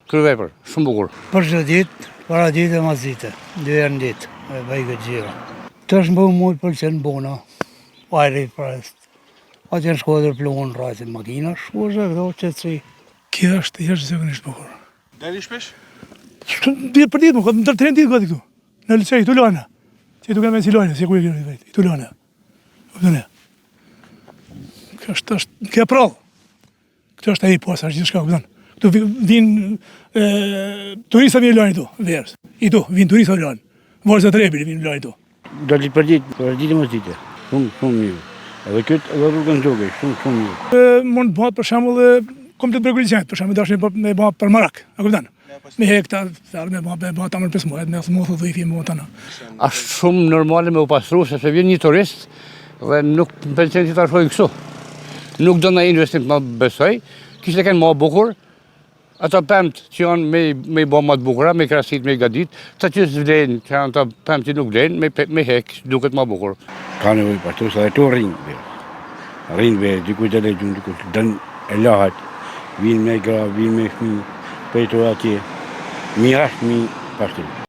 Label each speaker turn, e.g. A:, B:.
A: kryevepër, shumë bukur.
B: Për çdo ditë, para ditë e mas dite, 2 herë në ditë, e bëj këtë gjira. Tash më mua pëlqen bona, ajri pres. Atë në Shkodër pluhon rrajtin makina, shkuar këto qetësi.
C: Kjo është jashtëzakonisht bukur.
D: Dali shpesh?
C: Për ditë, më ndër 3 ditë gati këtu. Në licej, tu lana. Që tu kemë si lana, si ku e kemi vetë, tu lana. Kupton? Kjo është prallë. Kjo është ai posa, është gjithçka, kupton? Këtu vinë turista vinë lani këtu, verës. I tu, vinë turista lani. Vorza trepi vinë lani këtu.
E: Dali për ditë mos ditë. Shumë mirë. Edhe këtë edhe rrugën Gjoge, shumë mirë.
C: Mund të bëhet për shembull komplet Bregulliçan, për shembull dashni me bëhet për Marak, a kupton? Me hekta, me bëhet tamam 5 muaj, me mos u dhifi më tani.
A: Është shumë normale me u pastru, sepse vjen një turist dhe nuk më pëlqen që ta shkoj kështu. Nuk do na investim më besoj, kishte kanë më bukur. Ato pemt që janë me i bo më të bukura, me krasit, me i gadit, ta që s'vlen, që janë ta pemt që nuk vlen, me hek, duket më bukur.
E: Ka nevojë pastru, sa e to rinë. Rinë, dikuj të legjun, dikuj të dënë e lahat, vinë me gra, vinë me fmi, pejto atje, mi ashtë mi pastru.